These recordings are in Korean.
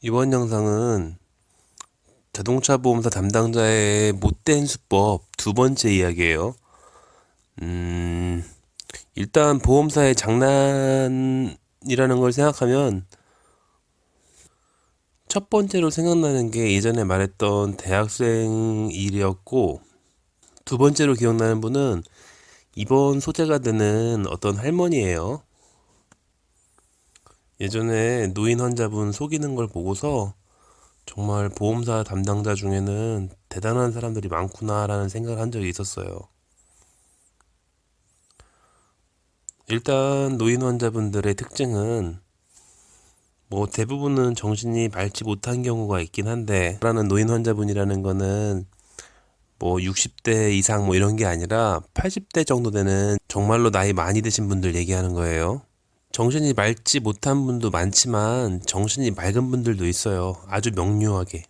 이번 영상은 자동차 보험사 담당자의 못된 수법 두 번째 이야기예요. 일단 보험사의 장난이라는 걸 생각하면 첫 번째로 생각나는 게 예전에 말했던 대학생 일이었고, 두 번째로 기억나는 분은 이번 소재가 되는 어떤 할머니예요. 예전에 노인 환자분 속이는 걸 보고서 정말 보험사 담당자 중에는 대단한 사람들이 많구나라는 생각을 한 적이 있었어요. 일단 노인 환자분들의 특징은 대부분은 정신이 맑지 못한 경우가 있긴 한데, 라는 노인 환자분이라는 거는 60대 이상 이런 게 아니라 80대 정도 되는 정말로 나이 많이 드신 분들 얘기하는 거예요. 정신이 맑지 못한 분도 많지만 정신이 맑은 분들도 있어요. 아주 명료하게.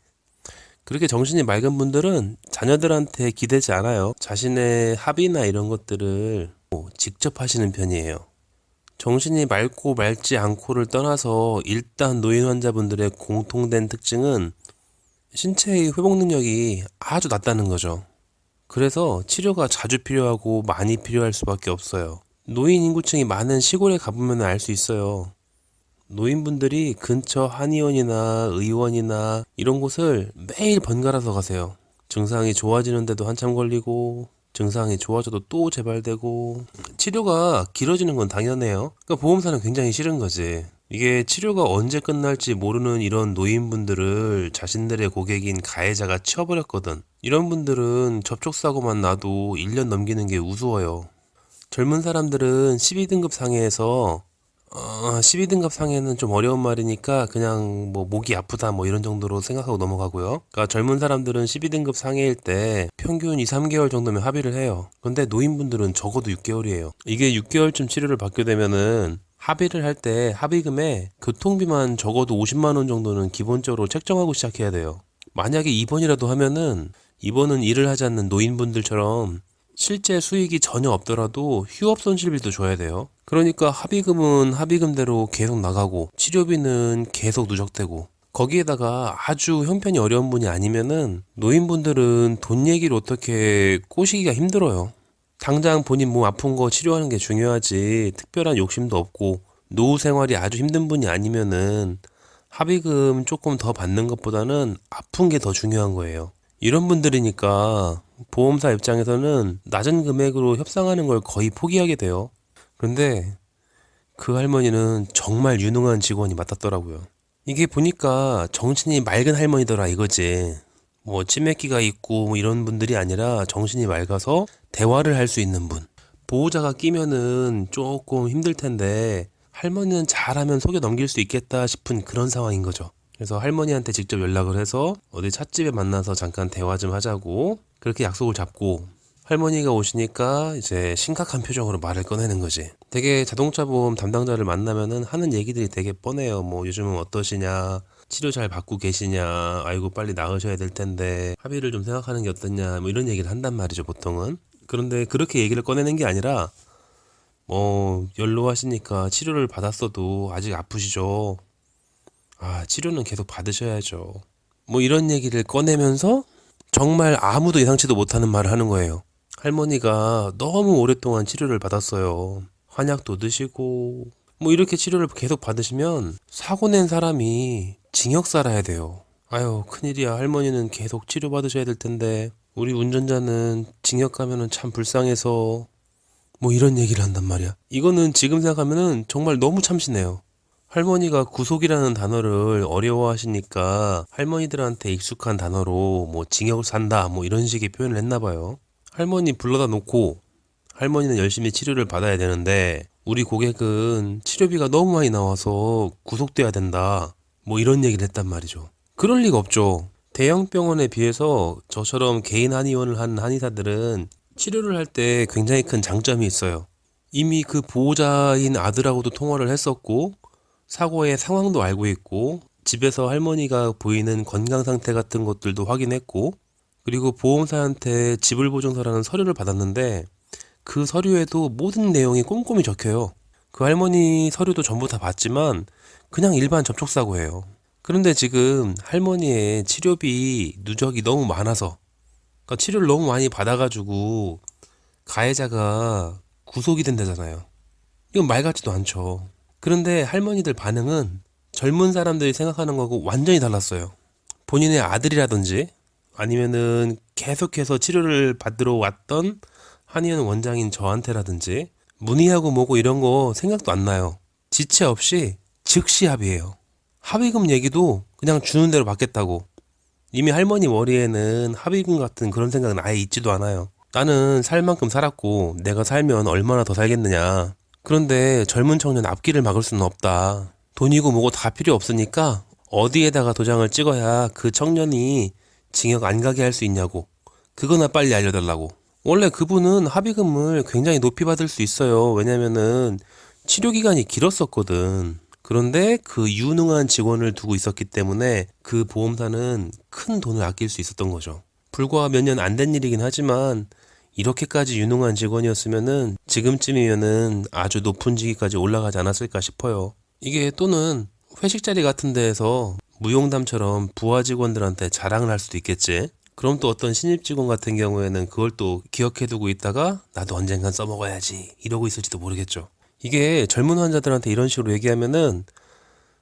그렇게 정신이 맑은 분들은 자녀들한테 기대지 않아요. 자신의 합의나 이런 것들을 직접 하시는 편이에요. 정신이 맑고 맑지 않고를 떠나서 일단 노인 환자분들의 공통된 특징은 신체의 회복 능력이 아주 낮다는 거죠. 그래서 치료가 자주 필요하고 많이 필요할 수밖에 없어요. 노인 인구층이 많은 시골에 가보면 알 수 있어요. 노인분들이 근처 한의원이나 의원이나 이런 곳을 매일 번갈아서 가세요. 증상이 좋아지는데도 한참 걸리고, 증상이 좋아져도 또 재발되고, 치료가 길어지는 건 당연해요. 그러니까 보험사는 굉장히 싫은 거지. 이게 치료가 언제 끝날지 모르는 이런 노인분들을 자신들의 고객인 가해자가 치워버렸거든. 이런 분들은 접촉사고만 나도 1년 넘기는 게 우스워요. 젊은 사람들은 12등급 상해에서 12등급 상해는 좀 어려운 말이니까 그냥 목이 아프다 이런 정도로 생각하고 넘어가고요. 그러니까 젊은 사람들은 12등급 상해일 때 평균 2, 3개월 정도면 합의를 해요. 근데 노인분들은 적어도 6개월이에요. 이게 6개월쯤 치료를 받게 되면은 합의를 할 때 합의금에 교통비만 적어도 50만 원 정도는 기본적으로 책정하고 시작해야 돼요. 만약에 입원이라도 하면은 입원은 일을 하지 않는 노인분들처럼 실제 수익이 전혀 없더라도 휴업 손실비도 줘야 돼요. 그러니까 합의금은 합의금대로 계속 나가고 치료비는 계속 누적되고, 거기에다가 아주 형편이 어려운 분이 아니면은 노인분들은 돈 얘기를 어떻게 꼬시기가 힘들어요. 당장 본인 몸 아픈 거 치료하는 게 중요하지 특별한 욕심도 없고, 노후 생활이 아주 힘든 분이 아니면은 합의금 조금 더 받는 것보다는 아픈 게 더 중요한 거예요. 이런 분들이니까 보험사 입장에서는 낮은 금액으로 협상하는 걸 거의 포기하게 돼요. 그런데 그 할머니는 정말 유능한 직원이 맡았더라고요. 이게 보니까 정신이 맑은 할머니더라 이거지. 치매기가 있고 이런 분들이 아니라 정신이 맑아서 대화를 할 수 있는 분. 보호자가 끼면은 조금 힘들 텐데 할머니는 잘하면 속여 넘길 수 있겠다 싶은 그런 상황인 거죠. 그래서 할머니한테 직접 연락을 해서 어디 찻집에 만나서 잠깐 대화 좀 하자고 그렇게 약속을 잡고, 할머니가 오시니까 이제 심각한 표정으로 말을 꺼내는 거지. 되게 자동차 보험 담당자를 만나면은 하는 얘기들이 되게 뻔해요. 요즘은 어떠시냐, 치료 잘 받고 계시냐, 아이고 빨리 나으셔야 될 텐데 합의를 좀 생각하는 게 어떠냐, 이런 얘기를 한단 말이죠 보통은. 그런데 그렇게 얘기를 꺼내는 게 아니라 연로하시니까 치료를 받았어도 아직 아프시죠. 치료는 계속 받으셔야죠. 이런 얘기를 꺼내면서 정말 아무도 예상치도 못하는 말을 하는 거예요. 할머니가 너무 오랫동안 치료를 받았어요. 한약도 드시고 이렇게 치료를 계속 받으시면 사고 낸 사람이 징역 살아야 돼요. 아유 큰일이야. 할머니는 계속 치료받으셔야 될 텐데 우리 운전자는 징역 가면은 참 불쌍해서 이런 얘기를 한단 말이야. 이거는 지금 생각하면은 정말 너무 참신해요. 할머니가 구속이라는 단어를 어려워하시니까 할머니들한테 익숙한 단어로 징역을 산다 이런 식의 표현을 했나 봐요. 할머니 불러다 놓고 할머니는 열심히 치료를 받아야 되는데 우리 고객은 치료비가 너무 많이 나와서 구속돼야 된다 이런 얘기를 했단 말이죠. 그럴 리가 없죠. 대형 병원에 비해서 저처럼 개인 한의원을 한 한의사들은 치료를 할 때 굉장히 큰 장점이 있어요. 이미 그 보호자인 아들하고도 통화를 했었고 사고의 상황도 알고 있고 집에서 할머니가 보이는 건강 상태 같은 것들도 확인했고, 그리고 보험사한테 지불보증서라는 서류를 받았는데 그 서류에도 모든 내용이 꼼꼼히 적혀요. 그 할머니 서류도 전부 다 봤지만 그냥 일반 접촉사고예요. 그런데 지금 할머니의 치료비 누적이 너무 많아서, 그러니까 치료를 너무 많이 받아가지고 가해자가 구속이 된다잖아요. 이건 말 같지도 않죠. 그런데 할머니들 반응은 젊은 사람들이 생각하는 거하고 완전히 달랐어요. 본인의 아들이라든지 아니면은 계속해서 치료를 받으러 왔던 한의원 원장인 저한테라든지 문의하고 뭐고 이런 거 생각도 안 나요. 지체 없이 즉시 합의해요. 합의금 얘기도 그냥 주는 대로 받겠다고. 이미 할머니 머리에는 합의금 같은 그런 생각은 아예 있지도 않아요. 나는 살 만큼 살았고 내가 살면 얼마나 더 살겠느냐. 그런데 젊은 청년 앞길을 막을 수는 없다. 돈이고 뭐고 다 필요 없으니까 어디에다가 도장을 찍어야 그 청년이 징역 안 가게 할 수 있냐고. 그거나 빨리 알려달라고. 원래 그분은 합의금을 굉장히 높이 받을 수 있어요. 왜냐면은 치료 기간이 길었었거든. 그런데 그 유능한 직원을 두고 있었기 때문에 그 보험사는 큰 돈을 아낄 수 있었던 거죠. 불과 몇 년 안 된 일이긴 하지만 이렇게까지 유능한 직원이었으면은 지금쯤이면은 아주 높은 직위까지 올라가지 않았을까 싶어요. 이게 또는 회식 자리 같은 데에서 무용담처럼 부하 직원들한테 자랑을 할 수도 있겠지. 그럼 또 어떤 신입 직원 같은 경우에는 그걸 또 기억해두고 있다가 나도 언젠간 써먹어야지 이러고 있을지도 모르겠죠. 이게 젊은 환자들한테 이런 식으로 얘기하면은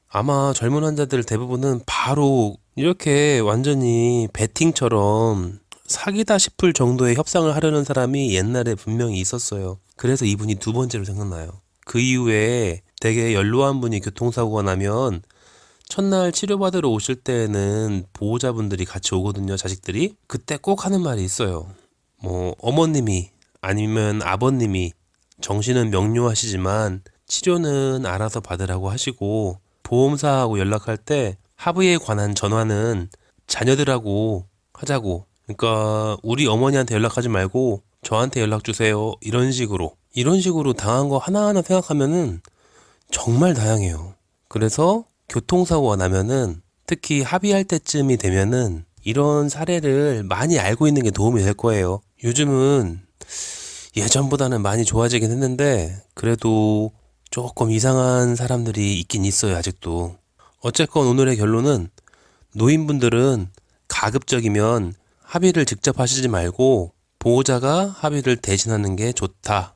아마 젊은 환자들 대부분은 바로 이렇게 완전히 베팅처럼 사기다 싶을 정도의 협상을 하려는 사람이 옛날에 분명히 있었어요. 그래서 이분이 두 번째로 생각나요. 그 이후에 되게 연로한 분이 교통사고가 나면 첫날 치료받으러 오실 때에는 보호자분들이 같이 오거든요, 자식들이. 그때 꼭 하는 말이 있어요. 뭐 어머님이 아니면 아버님이 정신은 명료하시지만 치료는 알아서 받으라고 하시고 보험사하고 연락할 때 합의에 관한 전화는 자녀들하고 하자고. 그러니까 우리 어머니한테 연락하지 말고 저한테 연락 주세요. 이런 식으로 당한 거 하나하나 생각하면은 정말 다양해요. 그래서 교통사고가 나면은 특히 합의할 때쯤이 되면은 이런 사례를 많이 알고 있는 게 도움이 될 거예요. 요즘은 예전보다는 많이 좋아지긴 했는데 그래도 조금 이상한 사람들이 있긴 있어요, 아직도. 어쨌건 오늘의 결론은 노인분들은 가급적이면 합의를 직접 하시지 말고 보호자가 합의를 대신하는 게 좋다.